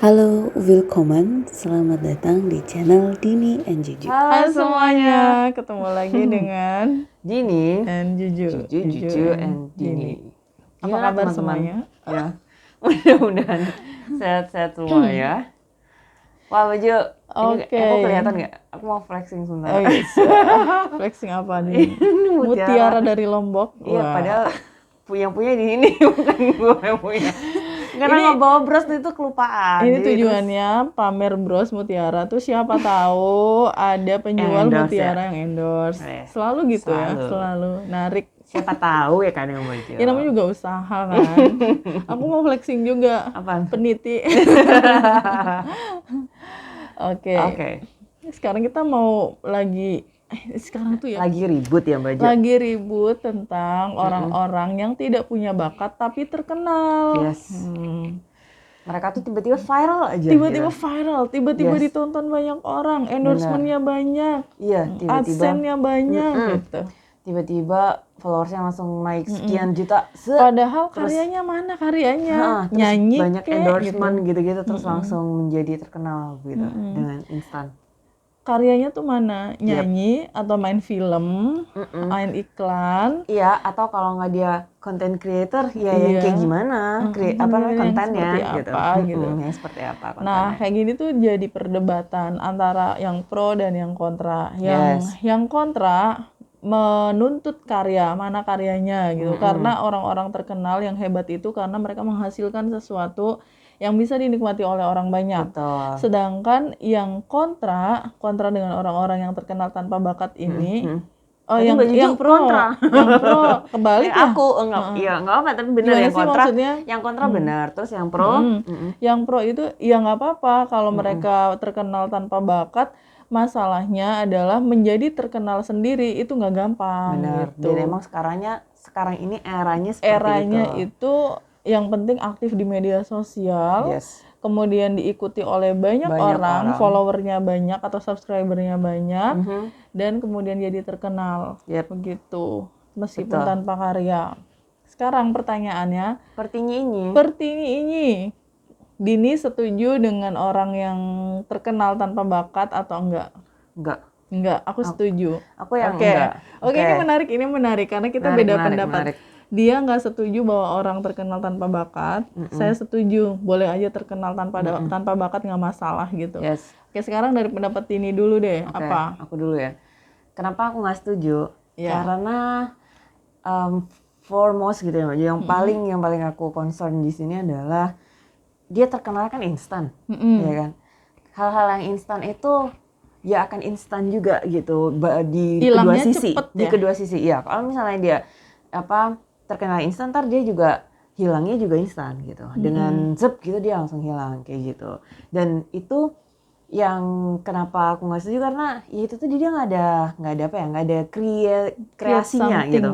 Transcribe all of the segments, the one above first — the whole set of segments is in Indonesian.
Halo, willkommen, selamat datang di channel Dini and Juju. Halo semuanya, ketemu lagi dengan Dini and Juju. Juju and Dini. Apa Gimana, kabar teman-teman? semuanya? Ya, mudah-mudahan sehat-sehat semua ya. Wah Baju, ini Oke. aku kelihatan nggak? Aku mau flexing sebentar. Oh yes. Flexing apa nih? Mutiara dari Lombok. Iya, Wah. padahal yang punya di ini bukan gue yang punya. Karena ngebawa bros itu kelupaan. Ini Jadi tujuannya pamer bros mutiara tuh siapa tahu ada penjual endorse mutiara ya? yang endorse. Eh, Selalu gitu ya, selalu. selalu narik. siapa tahu ya kan yang Baju. Ya namanya juga usaha kan. Aku mau flexing juga. Apaan? Peniti. Oke. Oke. Sekarang kita mau sekarang tuh ya Lagi ribut ya Baju. lagi ribut tentang orang-orang yang tidak punya bakat tapi terkenal. Yes. Mereka tuh tiba-tiba viral aja. Tiba-tiba gitu. viral, tiba-tiba Yes. ditonton banyak orang, endorsement-nya banyak, Iya, tiba-tiba AdSense-nya banyak gitu. tiba-tiba followersnya langsung naik sekian juta. Padahal karyanya mana karyanya? Terus Nyanyi banyak kek, endorsement gitu. gitu-gitu terus langsung menjadi terkenal gitu dengan instan. Karyanya tuh mana? Nyanyi atau main film, main iklan. Iya, atau kalau nggak dia content creator ya yang kayak gimana, apa namanya Yang kontennya seperti gitu. apa, gitu. Yang seperti apa kontennya. Nah, kayak gini tuh jadi perdebatan antara yang pro dan yang kontra. Yang kontra menuntut karya, mana karyanya gitu. Karena orang-orang terkenal yang hebat itu karena mereka menghasilkan sesuatu yang bisa dinikmati oleh orang banyak. Betul. Sedangkan yang kontra dengan orang-orang yang terkenal tanpa bakat ini, yang pro, kontra. yang pro kebalik ya. Aku nggak apa tapi benar Gimana yang sih kontra. maksudnya? Yang kontra benar, terus yang pro Yang pro itu ya nggak apa-apa kalau mereka terkenal tanpa bakat. Masalahnya adalah menjadi terkenal sendiri itu nggak gampang. benar. Gitu. Dan emang sekarang ini eranya seperti itu yang penting aktif di media sosial. Yes. Kemudian diikuti oleh banyak orang, followernya banyak atau subscribernya banyak, dan kemudian jadi terkenal. Yep. Begitu, meskipun tanpa karya. Sekarang pertanyaannya, seperti ini, Dini setuju dengan orang yang terkenal tanpa bakat atau enggak? Enggak, aku setuju. Aku yang Oke. enggak. Oke, ini menarik karena kita beda pendapat. Dia nggak setuju bahwa orang terkenal tanpa bakat. Saya setuju, boleh aja terkenal tanpa bakat nggak masalah gitu. Yes. Oke, sekarang dari pendapat Tini dulu deh. Oke, Apa? aku dulu ya. Kenapa aku nggak setuju? Karena foremost gitu ya, yang paling aku concern di sini adalah dia terkenal kan instan, ya kan? Hal-hal yang instan itu ya akan instan juga gitu di kedua sisi. Di kedua sisi, iya. Kalau misalnya dia terkenal instan, ntar dia juga hilangnya juga instan gitu. Dengan zep gitu dia langsung hilang kayak gitu. Dan itu yang kenapa aku nggak setuju karena ya itu tuh dia nggak ada kreasinya gitu.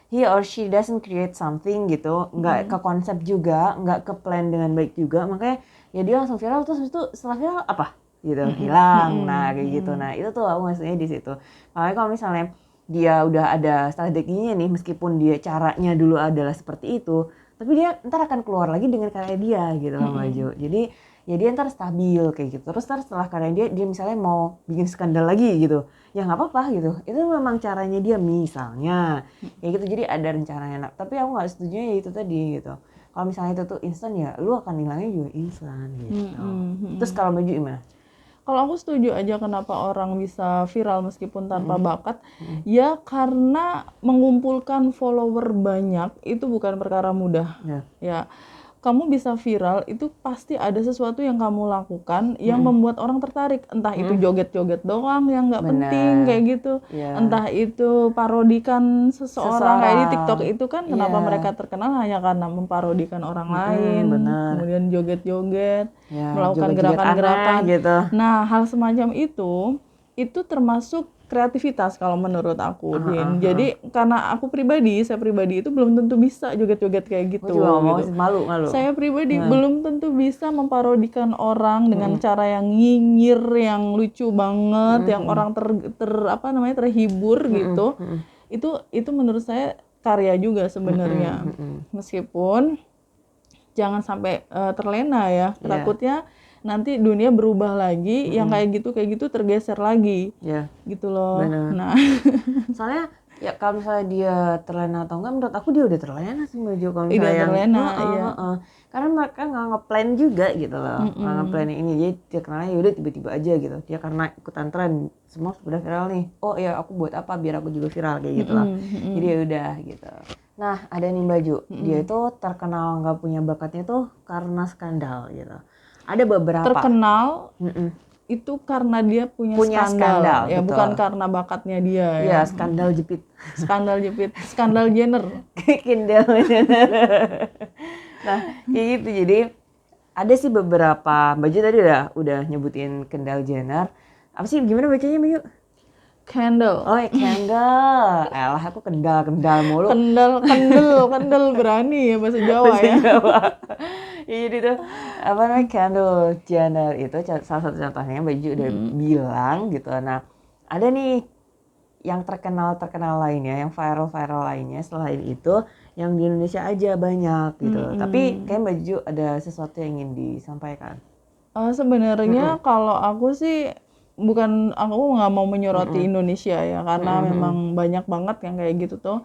He or she doesn't create something gitu, nggak ke konsep juga, nggak ke plan dengan baik juga, makanya ya dia langsung viral terus itu setelah viral apa gitu hilang. Nah kayak gitu. Nah itu tuh aku nggak setuju di situ. Makanya kalau misalnya dia udah ada strateginya nih, meskipun dia caranya dulu adalah seperti itu, tapi dia ntar akan keluar lagi dengan karya dia gitu loh Maju. Jadi ya dia ntar stabil kayak gitu. Terus ntar setelah karya dia misalnya mau bikin skandal lagi gitu, ya nggak apa-apa gitu. Itu memang caranya dia misalnya kayak gitu. Jadi ada rencananya. Tapi aku nggak setuju ya itu tadi gitu. Kalau misalnya itu tuh instan ya, lu akan hilangnya juga instan gitu. Terus kalau Maju gimana? Kalau aku setuju aja kenapa orang bisa viral meskipun tanpa bakat, ya karena mengumpulkan follower banyak itu bukan perkara mudah. Ya, kamu bisa viral itu pasti ada sesuatu yang kamu lakukan yang membuat orang tertarik. Entah itu joget-joget doang yang nggak penting kayak gitu. Entah itu parodikan seseorang kayak di TikTok itu kan kenapa mereka terkenal hanya karena memparodikan orang lain. Kemudian joget-joget, melakukan gerakan-gerakan gitu. Nah, hal semacam itu termasuk kreativitas kalau menurut aku, Din. Jadi karena saya pribadi itu belum tentu bisa joget-joget kayak gitu. Malu. Saya pribadi belum tentu bisa memparodikan orang dengan cara yang nyinyir, yang lucu banget, yang orang terhibur gitu. Itu menurut saya karya juga sebenarnya. Meskipun jangan sampai terlena ya. Takutnya nanti dunia berubah lagi, yang kayak gitu tergeser lagi, gitu loh. Bener. Nah, soalnya ya kalau misalnya dia terlena atau enggak, menurut aku dia udah terlena sih Mbak Jo. Kalau udah misalnya terlena, iya. Karena mereka nggak ngeplan juga gitu loh, nggak ngeplan ini. Jadi dia kenalnya yaudah tiba-tiba aja gitu. Dia karena ikutan tren, semua sudah viral nih. Oh ya aku buat apa biar aku juga viral kayak gitu loh. Jadi ya udah gitu. Nah ada nih Mbak Jo, dia itu terkenal nggak punya bakatnya tuh karena skandal gitu. Ada beberapa. Terkenal itu karena dia punya skandal ya, betul. bukan karena bakatnya dia ya. Iya, skandal jepit. Skandal jepit, skandal Jenner. Kendall Jenner. Nah, kayak gitu. Jadi ada sih beberapa, Mbak Jo tadi udah nyebutin Kendall Jenner. Apa sih gimana bacanya, Mbak Jo? Kendall. Oh, ya Kendall. Elah aku kendal mulu. Kendall berani ya bahasa Jawa ya. Jawa. Jadi tuh apa namanya Kendall Jenner itu salah satu contohnya Mbak Jo udah bilang gitu. Nah, ada nih yang terkenal lainnya, yang viral lainnya selain itu yang di Indonesia aja banyak gitu. Tapi kayak Mbak Jo ada sesuatu yang ingin disampaikan. Sebenarnya kalau aku sih aku nggak mau menyoroti Indonesia ya, karena memang banyak banget yang kayak gitu tuh.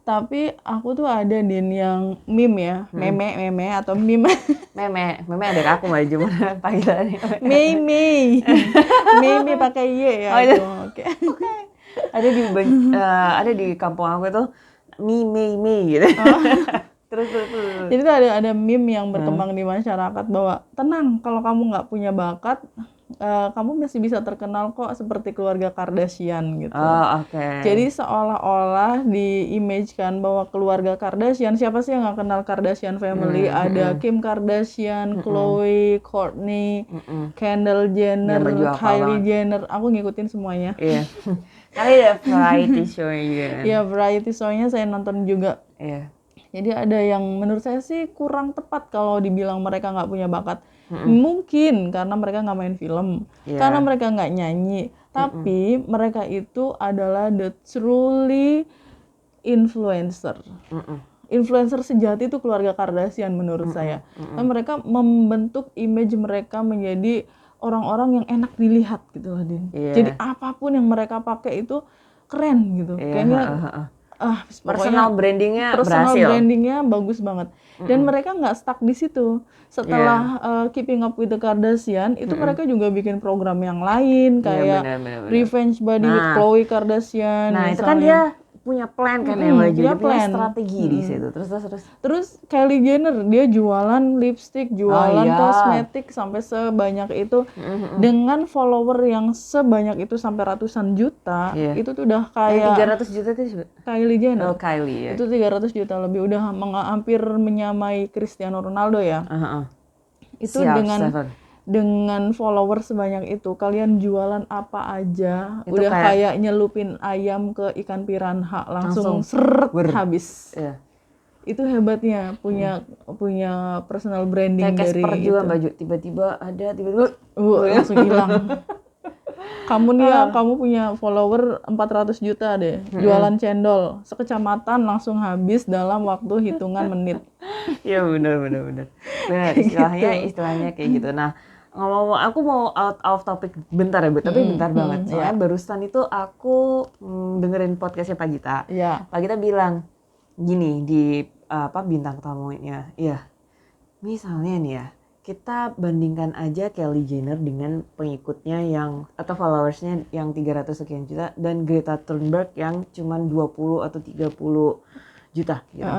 Tapi aku tuh ada Din yang meme ya, meme atau meme. meme ada aku Mbak Jo panggilannya. Meme pakai y ya. Itu. Oke. Ada di kampung aku tuh meme gitu. Terus. Jadi tuh ada meme yang berkembang di masyarakat bahwa tenang, kalau kamu nggak punya bakat, kamu masih bisa terkenal kok seperti keluarga Kardashian gitu. Jadi seolah-olah di-image-kan bahwa keluarga Kardashian, siapa sih yang nggak kenal Kardashian family? Ada Kim Kardashian, Khloe, Kourtney, Kendall Jenner, Kylie Jenner. Aku ngikutin semuanya. Iya. Kali ada variety show juga kan? Iya, variety show-nya saya nonton juga. Iya. Jadi ada yang menurut saya sih kurang tepat kalau dibilang mereka nggak punya bakat. Mungkin karena mereka nggak main film, karena mereka nggak nyanyi. Tapi mereka itu adalah the truly influencer. Influencer sejati itu keluarga Kardashian menurut saya. Dan mereka membentuk image mereka menjadi orang-orang yang enak dilihat gitu loh, Din. Jadi apapun yang mereka pakai itu keren gitu. Kayaknya personal brandingnya personal berhasil. brandingnya bagus banget. Dan mereka nggak stuck di situ. Setelah Keeping Up with the Kardashian, itu mereka juga bikin program yang lain kayak bener. Revenge Body with Khloe Kardashian. Nah misalnya. itu kan dia punya plan kan ya Mbak Jo, dia punya plan. strategi di situ. Terus Kylie Jenner dia jualan lipstick, jualan kosmetik sampai sebanyak itu dengan follower yang sebanyak itu sampai ratusan juta. Itu tuh udah kayak 300 juta itu Kylie Jenner. Oh, Kylie ya. Itu 300 juta lebih, udah hampir menyamai Cristiano Ronaldo ya. Itu dengan follower sebanyak itu, kalian jualan apa aja, itu udah kayak nyelupin ayam ke ikan piranha, langsung seret habis. Itu hebatnya punya personal branding kayak dari itu. Juga Mbak Jo, tiba-tiba langsung hilang. Kamu nih ya, kamu punya follower 400 juta deh, jualan cendol, sekecamatan langsung habis dalam waktu hitungan menit. Ya benar. Istilahnya kayak gitu. Nah, ngomong aku mau out of topic bentar ya Bu, tapi bentar banget. Soalnya barusan itu aku dengerin podcastnya Pak Gita. Pak Gita bilang gini di bintang tamunya. Iya. Misalnya nih ya, kita bandingkan aja Kylie Jenner dengan pengikutnya atau followersnya yang 300 sekian juta dan Greta Thunberg yang cuma 20 atau 30 juta gitu.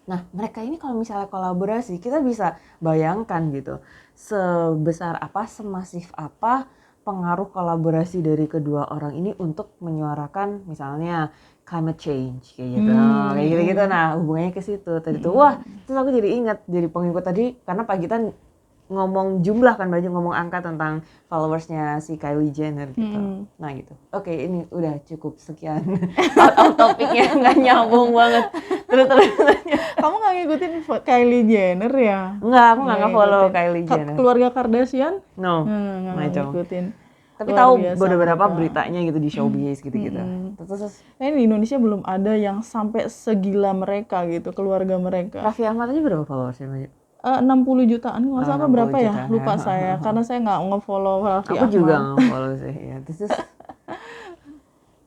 Nah, mereka ini kalau misalnya kolaborasi, kita bisa bayangkan gitu, sebesar apa, semasif apa pengaruh kolaborasi dari kedua orang ini untuk menyuarakan misalnya climate change kayak gitu. Kayak gitu-gitu. Nah, hubungannya ke situ. Tadi tuh terus aku jadi ingat jadi pengikut tadi karena Pak Gita ngomong jumlah kan, Baju ngomong angka tentang followersnya si Kylie Jenner gitu. Nah gitu. Oke, ini udah cukup sekian. Out topiknya nggak nyambung banget. Terus. Kamu nggak ngikutin Kylie Jenner ya? Nggak, aku nggak nge-follow Kylie Jenner. Keluarga Kardashian? No, nggak ngikutin. Tapi tahu beberapa beritanya gitu di showbiz gitu-gitu. Terus. Di Indonesia belum ada yang sampai segila mereka gitu, keluarga mereka. Raffi Ahmad aja berapa followersnya, Baju? 60 jutaan, nggak salah 60 berapa ya? jutaan, Lupa ya. saya, karena saya nggak nge-follow Raffi Aku juga Ahmad. nge-follow sih. Ya, this is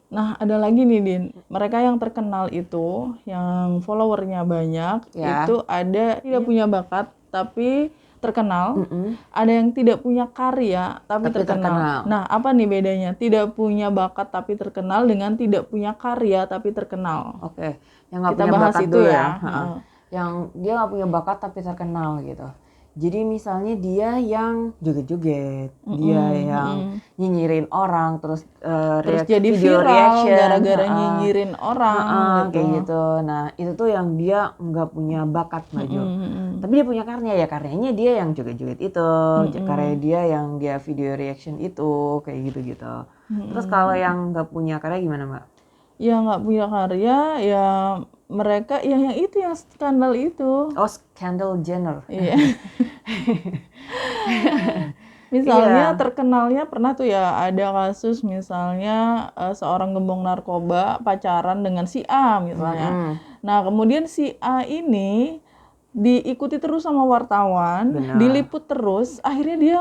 Nah, ada lagi nih, Din. Mereka yang terkenal itu, yang followernya banyak, Ya. itu ada tidak punya bakat tapi terkenal, Mm-mm. ada yang tidak punya karya tapi Tapi terkenal. terkenal. Nah, apa nih bedanya? Tidak punya bakat tapi terkenal dengan tidak punya karya tapi terkenal. Oke, yang nggak Kita punya bahas bakat itu dulu ya. ya. Heeh. Yang dia nggak punya bakat tapi terkenal gitu. Jadi misalnya dia yang joget-joget, dia yang nyinyirin orang, terus Terus react jadi video viral reaction, gara-gara heeh. nyinyirin orang gitu. Kayak gitu. Nah itu tuh yang dia nggak punya bakat maju. Tapi dia punya karya, ya karyanya dia yang joget-joget itu, karya dia yang dia video reaction itu, kayak gitu-gitu. Terus kalau yang nggak punya karya gimana Mbak? Yang nggak punya karya ya mereka yang itu yang skandal itu. Oh, Kendall Jenner. Iya. Misalnya Iya. terkenalnya pernah tuh ya ada kasus misalnya seorang gembong narkoba pacaran dengan si A misalnya. Nah, kemudian si A ini diikuti terus sama wartawan, Benar. diliput terus, akhirnya dia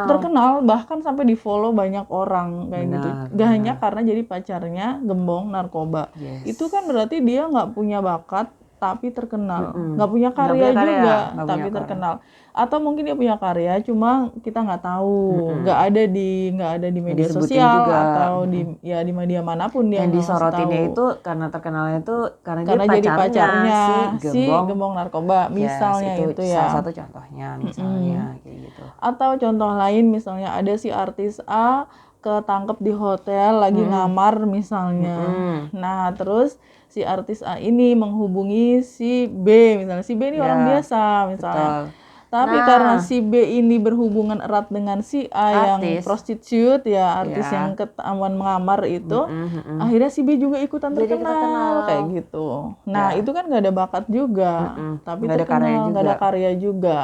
terkenal bahkan sampai di-follow banyak orang kayak gitu. Gak hanya karena jadi pacarnya gembong narkoba. Yes. Itu kan berarti dia nggak punya bakat tapi terkenal, nggak punya Nggak karya punya karya, juga nggak tapi punya terkenal. Atau mungkin dia punya karya cuma kita nggak tahu, nggak ada di media disebutin sosial juga. atau di media manapun dia Yang nggak ngasih disorotinnya tahu. itu karena terkenalnya itu karena Karena dia jadi pacarnya si gembong narkoba misalnya Yes, itu salah ya. satu contohnya misalnya kayak gitu. Atau contoh lain misalnya ada si artis A ketangkep di hotel lagi ngamar misalnya. Nah, terus si artis A ini menghubungi si B misalnya. Si B ini orang biasa misalnya. Betul. Tapi karena si B ini berhubungan erat dengan si A yang Artis. prostitute ya, artis Ya. yang ketahuan mengamar itu, akhirnya si B juga ikutan Jadi terkenal kayak gitu. Nah, itu kan gak ada bakat juga, tapi Nggak ada karya terkenal, gak ada juga. karya juga.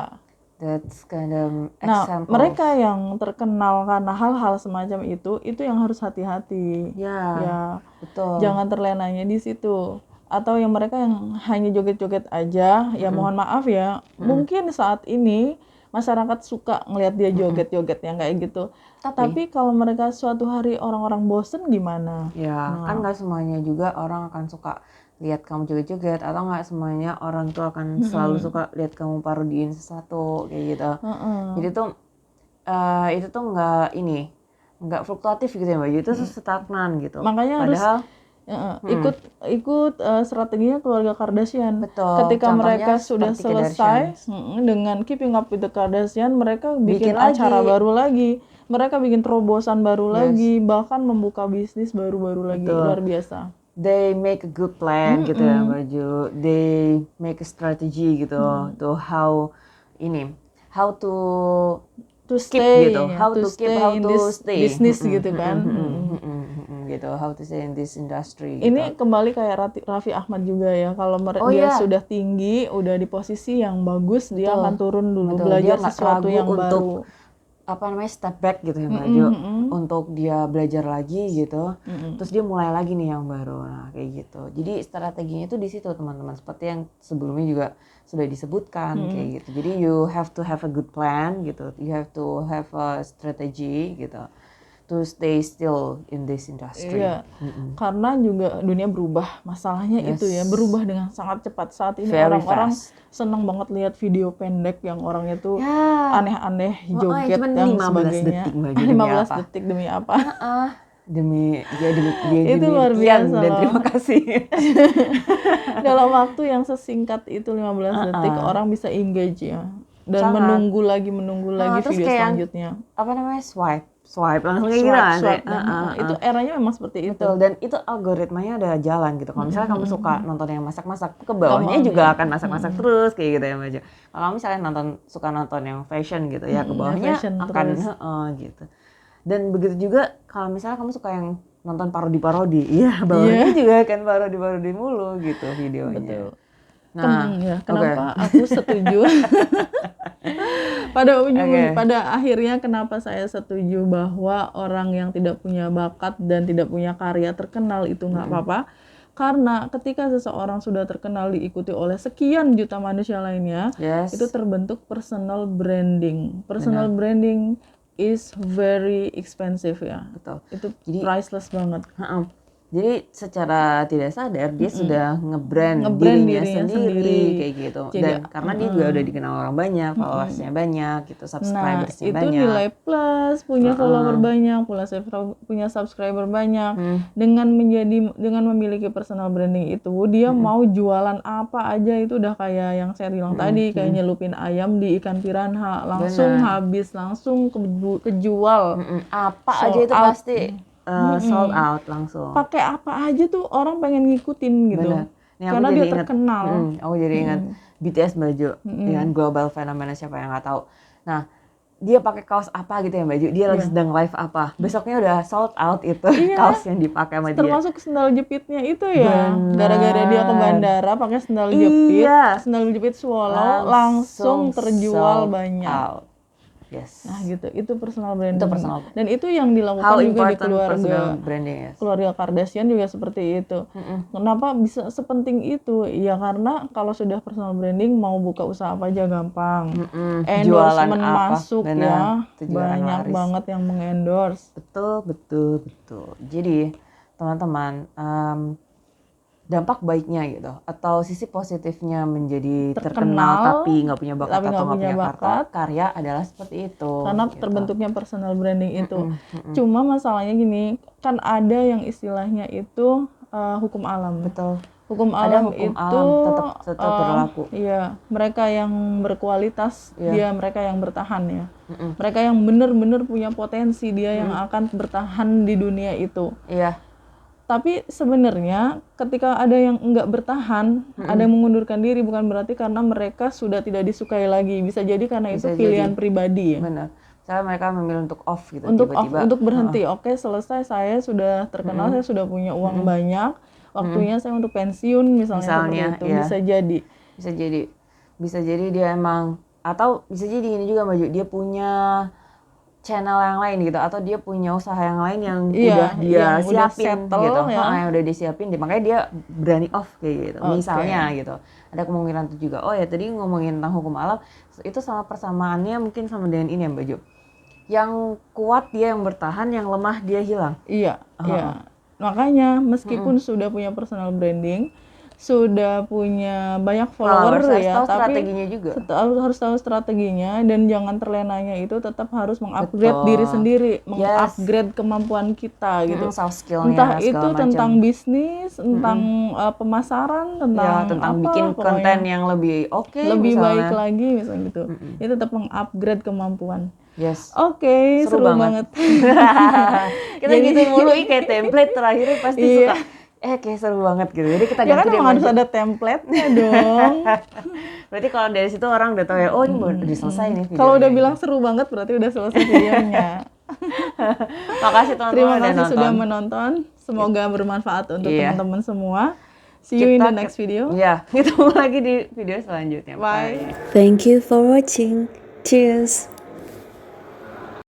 That's kind of Nah, example. mereka yang terkenal karena hal-hal semacam itu yang harus hati-hati. Ya, betul. jangan terlenanya di situ. Atau yang mereka yang hanya joget-joget aja, ya mohon maaf ya, mungkin saat ini masyarakat suka ngelihat dia joget-joget yang kayak gitu. Tapi kalau mereka suatu hari orang-orang bosen gimana? Ya, kan nggak semuanya juga orang akan suka lihat kamu joget-joget, atau nggak semuanya orang tuh akan selalu suka lihat kamu parodiin sesuatu kayak gitu. Jadi tuh itu tuh nggak fluktuatif gitu ya Mbak, itu tuh stagnan gitu. Makanya Padahal ikut strateginya keluarga Kardashian. Betul. Ketika Contohnya mereka sudah seperti selesai dengan Keeping Up with the Kardashian, mereka bikin lagi. acara baru lagi. Mereka bikin terobosan baru lagi, bahkan membuka bisnis baru-baru lagi. Luar biasa. They make a good plan gitu ya Mbak Ju. They make a strategy gitu to how to stay, gitu, how to keep, how in to this stay business gitu kan. Gitu, how to stay in this industry. Ini kembali kayak Raffi Ahmad juga ya. Kalau dia sudah tinggi, udah di posisi yang bagus, dia akan turun dulu, belajar Dia sesuatu yang baru. Step back gitu ya Mbak Jo, untuk dia belajar lagi gitu, terus dia mulai lagi nih yang baru, nah kayak gitu. Jadi strateginya itu di situ teman-teman, seperti yang sebelumnya juga sudah disebutkan kayak gitu. Jadi you have to have a good plan gitu, you have to have a strategy gitu, to stay still in this industry. Iya, karena juga dunia berubah, masalahnya itu ya, berubah dengan sangat cepat. Saat ini orang-orang seneng banget lihat video pendek yang orangnya tuh aneh-aneh, joget dan sebagainya. 15 detik demi apa? Demi itu luar biasa dan terima kasih. Dalam waktu yang sesingkat itu 15 detik orang bisa engage ya, dan menunggu lagi terus video kayak selanjutnya. Swipe langsung kayak gitu itu eranya memang seperti itu. Betul, dan itu algoritmanya ada jalan gitu. Kalau misalnya kamu suka nonton yang masak-masak, ke bawahnya juga akan masak-masak terus kayak gitu ya Mbak Jo. Kalau misalnya suka nonton yang fashion gitu ya, ke bawahnya akan gitu. Dan begitu juga kalau misalnya kamu suka yang nonton parodi-parodi, bawahnya juga akan parodi-parodi mulu gitu videonya. Betul. Kenapa aku setuju? Pada akhirnya kenapa saya setuju bahwa orang yang tidak punya bakat dan tidak punya karya terkenal itu nggak apa-apa? Karena ketika seseorang sudah terkenal diikuti oleh sekian juta manusia lainnya, Yes. itu terbentuk personal branding. Personal branding is very expensive ya. Betul. Itu Jadi- priceless banget. Heeh. Jadi secara tidak sadar dia sudah nge-brand Nge-brand dirinya dirinya sendiri sendiri. kayak gitu. Jadi, Dan karena dia juga udah dikenal orang banyak, followersnya banyak, gitu, Nah, subscribersnya itu banyak. nilai plus, punya follower banyak, punya subscriber banyak. Dengan memiliki personal branding itu, dia mau jualan apa aja itu udah kayak yang saya bilang tadi, kayak nyelupin ayam di ikan piranha, langsung habis, langsung kejual. Apa Sold aja itu out. pasti sold out langsung. Pakai apa aja tuh orang pengen ngikutin gitu. Bener. Nih, aku Karena jadi dia ingat, terkenal. aku jadi ingat BTS baju, ya kan, global fenomena, siapa yang nggak tahu. Nah, dia pakai kaos apa gitu ya baju, dia lagi sedang live apa, besoknya udah sold out itu kaos yang dipakai sama dia. Termasuk sendal jepitnya itu ya. Bener. Gara-gara dia ke bandara pakai sendal jepit, Iya. sendal jepit swallow langsung terjual sold banyak. out. Yes. Nah gitu, itu personal branding. Itu personal. Dan itu yang dilakukan How juga di important personal keluarga. branding is. Keluarga Kardashian juga seperti itu. Kenapa bisa sepenting itu? Ya karena kalau sudah personal branding mau buka usaha apa aja gampang. Endorsement Jualan apa, masuk benar. ya. Itu juga akan Banyak laris. banget yang mengendorse. Betul. Jadi teman-teman, dampak baiknya gitu atau sisi positifnya menjadi terkenal tapi nggak punya bakat tapi atau nggak nggak punya bakat. karya adalah seperti itu. Karena gitu. terbentuknya personal branding itu. Cuma masalahnya gini, kan ada yang istilahnya itu hukum alam. Betul. Hukum Ada alam hukum itu alam tetap berlaku. Iya, mereka yang berkualitas, mereka yang bertahan ya. Mereka yang benar-benar punya potensi, dia yang akan bertahan di dunia itu. Iya. Tapi sebenarnya ketika ada yang enggak bertahan, ada yang mengundurkan diri, bukan berarti karena mereka sudah tidak disukai lagi. Bisa jadi karena itu pilihan pribadi ya. Benar. Misalnya mereka memilih untuk off gitu Untuk off, tiba-tiba. untuk berhenti. Oke, selesai, saya sudah terkenal, saya sudah punya uang banyak. Waktunya saya untuk pensiun misalnya seperti itu. Iya. Bisa jadi dia emang, atau bisa jadi ini juga Mbak Ju, dia punya channel yang lain gitu, atau dia punya usaha yang lain yang udah dia yang udah siapin settle, gitu, ya. yang udah disiapin, makanya dia berani off kayak gitu. Misalnya gitu, ada kemungkinan itu juga. Oh ya, tadi ngomongin tentang hukum alam, itu sama persamaannya mungkin sama dengan ini ya Mbak Ju. Yang kuat dia yang bertahan, yang lemah dia hilang. Iya. Makanya meskipun sudah punya personal branding, sudah punya banyak follower ya, tahu tapi strateginya juga. harus tahu strateginya dan jangan terlenanya itu, tetap harus mengupgrade diri sendiri, mengupgrade kemampuan kita gitu. Soft skill-nya Entah segala itu macam. tentang bisnis, tentang pemasaran, tentang tentang apa, bikin pokoknya konten yang lebih lebih misalnya. baik lagi misalnya gitu. Itu tetap mengupgrade kemampuan. Yes. Oke, seru banget. Kita gitu mulu kayak template terakhirnya pasti suka kayak seru banget gitu. Jadi kita Ya kan ganti deh. emang harus ada template-nya dong. Berarti kalau dari situ orang udah tahu ya, oh ini udah selesai nih videonya. Kalau udah bilang seru banget berarti udah selesai videonya. Makasih teman-teman Terima udah kasih nonton. sudah menonton. Semoga bermanfaat untuk teman-teman semua. See you in the next video. Iya, ketemu lagi di video selanjutnya. Bye. Thank you for watching. Cheers.